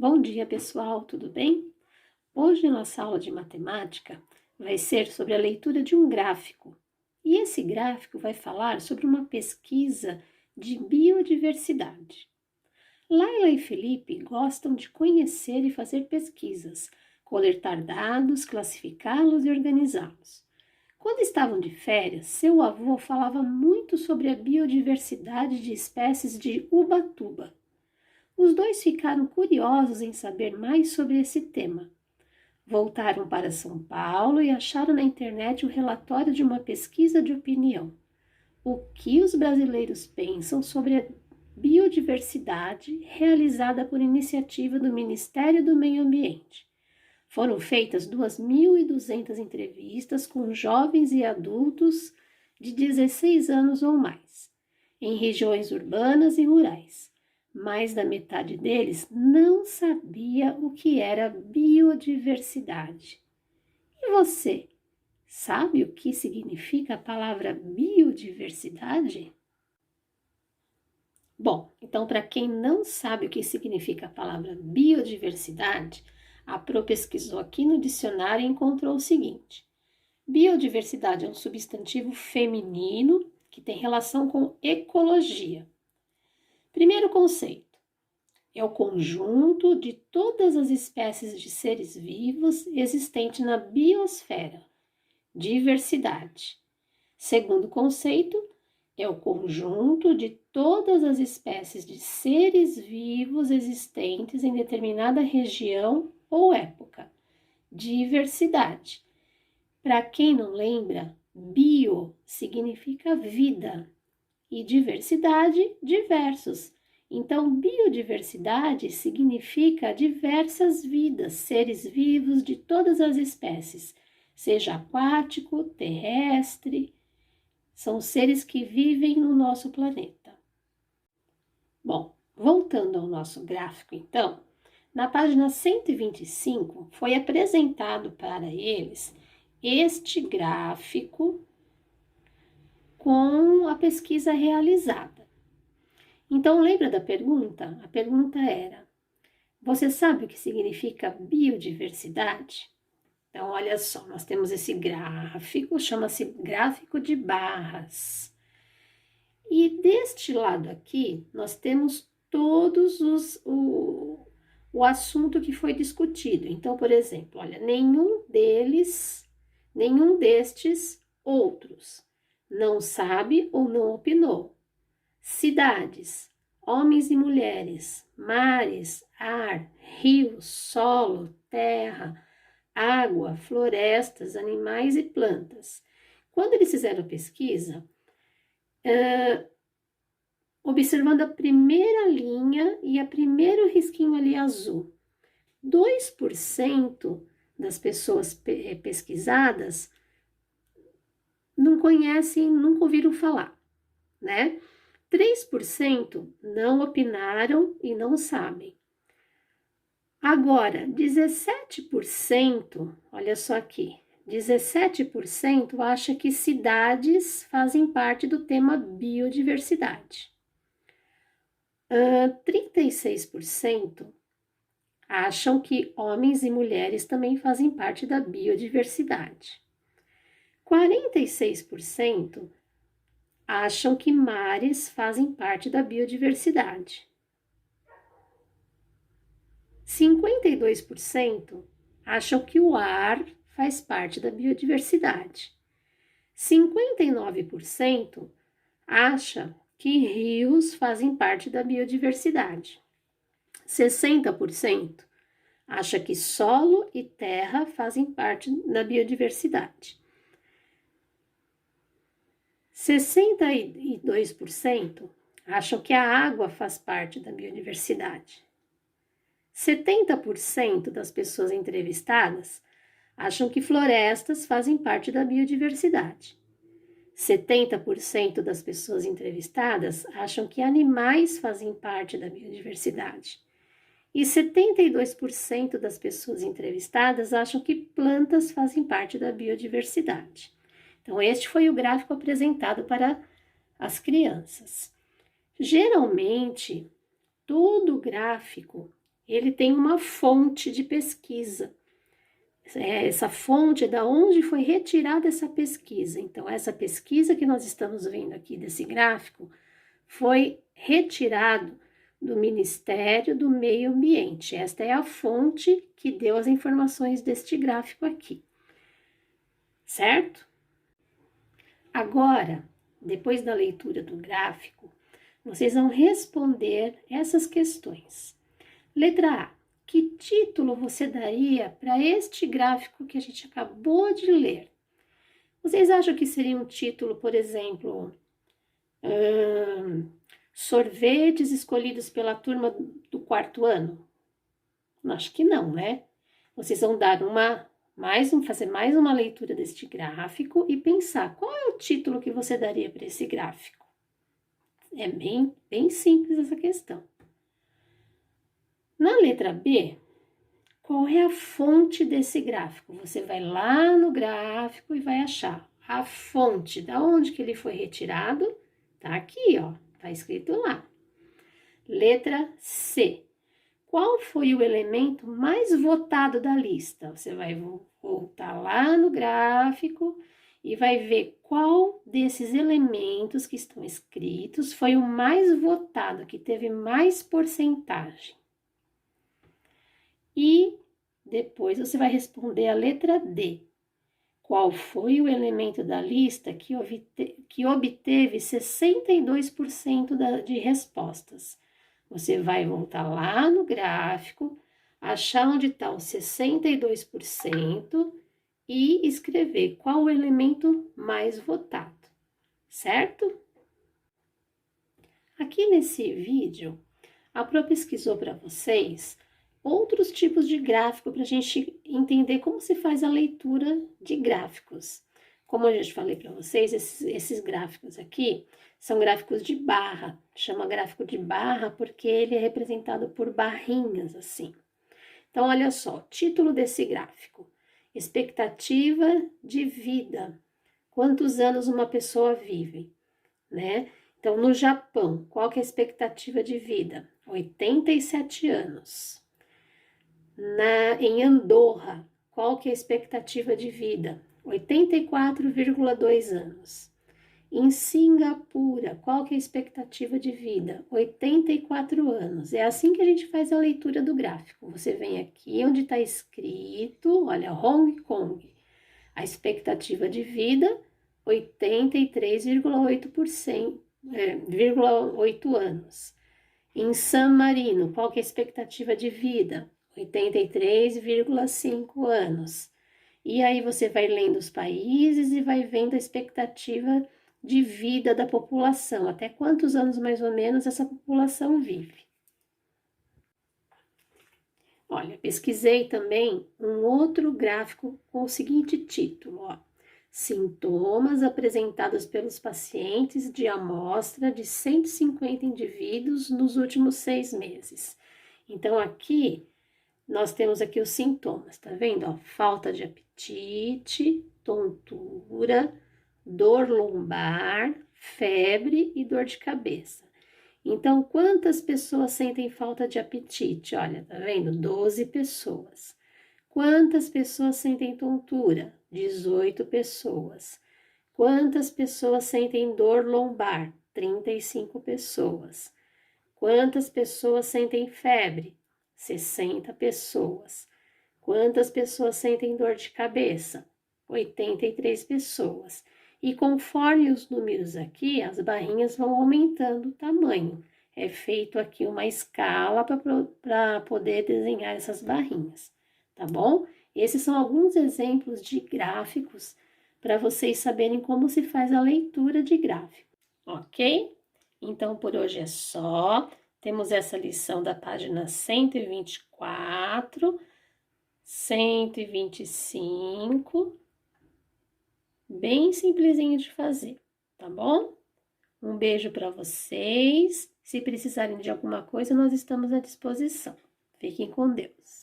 Bom dia, pessoal, tudo bem? Hoje, nossa aula de matemática vai ser sobre a leitura de um gráfico. E esse gráfico vai falar sobre uma pesquisa de biodiversidade. Laila e Felipe gostam de conhecer e fazer pesquisas, coletar dados, classificá-los e organizá-los. Quando estavam de férias, seu avô falava muito sobre a biodiversidade de espécies de Ubatuba. Os dois ficaram curiosos em saber mais sobre esse tema. Voltaram para São Paulo e acharam na internet o relatório de uma pesquisa de opinião. O que os brasileiros pensam sobre a biodiversidade realizada por iniciativa do Ministério do Meio Ambiente. Foram feitas 2.200 entrevistas com jovens e adultos de 16 anos ou mais, em regiões urbanas e rurais. Mais da metade deles não sabia o que era biodiversidade. E você, sabe o que significa a palavra biodiversidade? Bom, então, para quem não sabe o que significa a palavra biodiversidade, a Pro pesquisou aqui no dicionário e encontrou o seguinte: biodiversidade é um substantivo feminino que tem relação com ecologia. Primeiro conceito, é o conjunto de todas as espécies de seres vivos existentes na biosfera, diversidade. Segundo conceito, é o conjunto de todas as espécies de seres vivos existentes em determinada região ou época, diversidade. Para quem não lembra, bio significa vida e diversidade, diversos. Então, biodiversidade significa diversas vidas, seres vivos de todas as espécies, seja aquático, terrestre, são seres que vivem no nosso planeta. Bom, voltando ao nosso gráfico, então, na página 125 foi apresentado para eles este gráfico com a pesquisa realizada. Então, lembra da pergunta? A pergunta era: você sabe o que significa biodiversidade? Então, olha só, nós temos esse gráfico, chama-se gráfico de barras. E deste lado aqui, nós temos todos o assunto que foi discutido. Então, por exemplo, olha, nenhum destes outros não sabe ou não opinou. Cidades, homens e mulheres, mares, ar, rios, solo, terra, água, florestas, animais e plantas. Quando eles fizeram a pesquisa, observando a primeira linha e o primeiro risquinho ali azul, 2% das pessoas pesquisadas não conhecem, nunca ouviram falar, né? 3% não opinaram e não sabem. Agora, 17%, olha só aqui, 17% acha que cidades fazem parte do tema biodiversidade. 36% acham que homens e mulheres também fazem parte da biodiversidade. 46% acham que mares fazem parte da biodiversidade. 52% acham que o ar faz parte da biodiversidade. 59% acham que rios fazem parte da biodiversidade. 60% acha que solo e terra fazem parte da biodiversidade. 62% acham que a água faz parte da biodiversidade. 70% das pessoas entrevistadas acham que florestas fazem parte da biodiversidade. 70% das pessoas entrevistadas acham que animais fazem parte da biodiversidade. E 72% das pessoas entrevistadas acham que plantas fazem parte da biodiversidade. Então, este foi o gráfico apresentado para as crianças. Geralmente, todo gráfico ele tem uma fonte de pesquisa. Essa fonte é da onde foi retirada essa pesquisa. Então, essa pesquisa que nós estamos vendo aqui desse gráfico foi retirado do Ministério do Meio Ambiente. Esta é a fonte que deu as informações deste gráfico aqui, certo? Agora, depois da leitura do gráfico, vocês vão responder essas questões. Letra A. Que título você daria para este gráfico que a gente acabou de ler? Vocês acham que seria um título, por exemplo, sorvetes escolhidos pela turma do 4º ano? Acho que não, né? Vocês vão dar fazer mais uma leitura deste gráfico e pensar qual é o título que você daria para esse gráfico. É bem simples essa questão. Na letra B, qual é a fonte desse gráfico? Você vai lá no gráfico e vai achar a fonte, da onde que ele foi retirado, tá aqui, ó, tá escrito lá. Letra C. Qual foi o elemento mais votado da lista? Você vai voltar lá no gráfico e vai ver qual desses elementos que estão escritos foi o mais votado, que teve mais porcentagem. E depois você vai responder a letra D. Qual foi o elemento da lista que obteve 62% de respostas? Você vai voltar lá no gráfico, achar onde está o 62% e escrever qual o elemento mais votado, certo? Aqui nesse vídeo, a Pro pesquisou para vocês outros tipos de gráfico para a gente entender como se faz a leitura de gráficos. Como eu já falei para vocês, esses gráficos aqui são gráficos de barra. Chama gráfico de barra porque ele é representado por barrinhas assim. Então, olha só, título desse gráfico: expectativa de vida. Quantos anos uma pessoa vive, né? Então, no Japão, qual que é a expectativa de vida? 87 anos. Em Andorra, qual que é a expectativa de vida? 84,2 anos. Em Singapura, qual que é a expectativa de vida? 84 anos. É assim que a gente faz a leitura do gráfico. Você vem aqui onde está escrito, olha, Hong Kong. A expectativa de vida, 83,8%, 8 anos. Em San Marino, qual que é a expectativa de vida? 83,5 anos. E aí você vai lendo os países e vai vendo a expectativa de vida da população, até quantos anos mais ou menos essa população vive. Olha, pesquisei também um outro gráfico com o seguinte título, ó: sintomas apresentados pelos pacientes de amostra de 150 indivíduos nos últimos 6 meses. Então, aqui nós temos aqui os sintomas, tá vendo? Ó, falta de apetite, tontura, dor lombar, febre e dor de cabeça. Então, quantas pessoas sentem falta de apetite? Olha, tá vendo? 12 pessoas. Quantas pessoas sentem tontura? 18 pessoas. Quantas pessoas sentem dor lombar? 35 pessoas. Quantas pessoas sentem febre? 60 pessoas. Quantas pessoas sentem dor de cabeça? 83 pessoas. E conforme os números aqui, as barrinhas vão aumentando o tamanho. É feito aqui uma escala para poder desenhar essas barrinhas, tá bom? Esses são alguns exemplos de gráficos para vocês saberem como se faz a leitura de gráfico, ok? Então, por hoje é só. Temos essa lição da página 124, 125, bem simplesinho de fazer, tá bom? Um beijo para vocês. Se precisarem de alguma coisa, nós estamos à disposição. Fiquem com Deus.